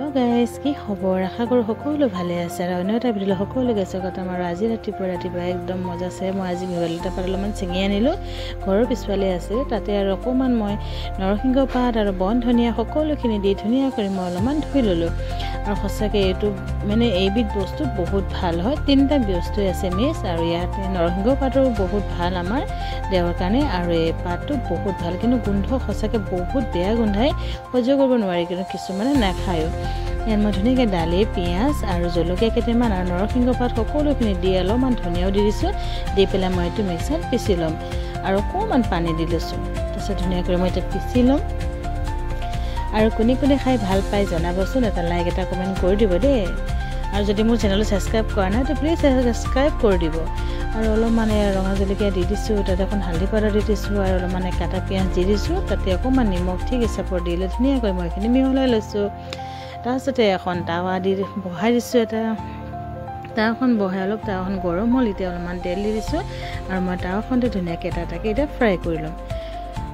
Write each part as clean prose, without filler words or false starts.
hello guys की खबर आशा करूँ सकलो भाले आछे और अन्य এটা ভিডিঅ সকলো গেছে কথা আমাৰ আজি ৰাতিপুৱা একদম মজা আছে মই আজি ভিডিঅটা পাৰ অলপমান চিঙি আনিলো ঘৰৰ পিছফালে আছে তাতে আৰু অকমান মই নৰসিংহ পাত আৰু বন ধনিয়া সকলোখিনি দি ধুনিয়া কৰি মই অলপমান ধুই ললো আৰু সঁচাকে এটো মানে এইবিধ বস্তু বহুত ভাল হয় তিনটা বস্তু আছে মিছ আৰু ইয়াতে নৰসিংহ পাতৰ বহুত ভাল আমাৰ দেহৰ কাৰণে আৰু এই পাতটো বহুত ভাল কিন্তু গোন্ধ সঁচাকে বহুত বেয়া গোন্ধাই সহ্য কৰিব নোৱাৰি কিন্তু কিছুমানে নাখায়ো ইয়াত মই ধুনীয়াকৈ দালি পিঁয়াজ আৰু জলকীয়া কেইটামান আৰু নৰসিংহ পাত সকলোখিনি দি অলপমান ধনিয়াও দি দিছোঁ দি পেলাই মই এইটো মিক্সাৰত পিচি ল'ম আৰু অকণমান পানী দি লৈছোঁ তাৰপিছত ধুনীয়াকৈ মই এতিয়া পিচি ল'ম আৰু কোনে কোনে খাই ভাল পায় জনাবচোন এটা লাইক এটা কমেণ্ট কৰি দিব দেই আৰু যদি মোৰ চেনেলটো ছাবস্ক্ৰাইব কৰা নাই তো প্লিজ ছাবস্ক্ৰাইব কৰি দিব আৰু অলপমান ৰঙা জলকীয়া দি দিছোঁ তাতে অকণ হালধি পাউডাৰ দি দিছোঁ আৰু অলপমান কাটা পিঁয়াজ দি দিছোঁ তাতে অকণমান নিমখ ঠিক হিচাপত দি লৈ ধুনীয়াকৈ মই এইখিনি মিহলাই লৈছোঁ তাৰপিছতে এখন টাৱা দি বহাই দিছোঁ এটা টাৱাখন বহাই অলপ টাৱাখন গৰম হ'ল এতিয়া অলপমান তেল দি দিছোঁ আৰু মই টাৱাখনতে ধুনীয়াকৈ এটাকে এতিয়া ফ্ৰাই কৰি ল'ম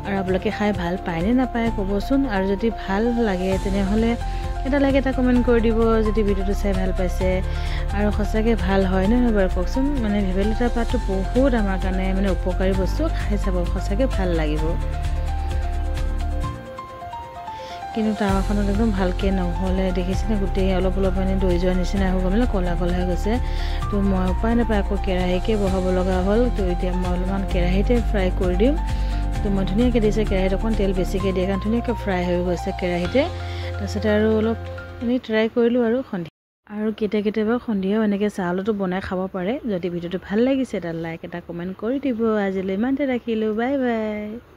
আৰু আপোনালোকে খাই ভাল পায় নে নাপায় ক'বচোন আৰু যদি ভাল লাগে তেনেহ'লে এটা লাইক এটা কমেণ্ট কৰি দিব যদি ভিডিঅ'টো চাই ভাল পাইছে আৰু সঁচাকৈ ভাল হয় নে নহয় বাৰু কওকচোন মানে ভেবেলিলতা পাতটো বহুত আমাৰ কাৰণে মানে উপকাৰী বস্তু খাই চাব সঁচাকৈ ভাল লাগিব কিন্তু টাৱাখনত একদম ভালকৈ নহ'লে দেখিছেনে গোটেই অলপ মানে দৈ যোৱা নিচিনা হৈ গ'ল ক'লা ক'লা হৈ গৈছে তো মই উপায় নাপায় আকৌ কেৰাহীকে বহাব লগা হ'ল তো এতিয়া মই অলপমান কেৰাহীতে ফ্ৰাই কৰি দিম তো মই ধুনীয়াকৈ দিছোঁ কেৰাহীত অকণ তেল বেছিকৈ দিয়ে কাৰণ ধুনীয়াকৈ ফ্ৰাই হৈ গৈছে কেৰাহীতে তাৰপিছতে আৰু অলপ এনেই ট্ৰাই কৰিলোঁ আৰু সন্ধিয়া আৰু কেতিয়াবা সন্ধিয়াও এনেকৈ চাউলতো বনাই খাব পাৰে যদি ভিডিঅ'টো ভাল লাগিছে এটা লাইক এটা কমেণ্ট কৰি দিব আজিলৈ ইমানতে ৰাখিলোঁ বাই বাই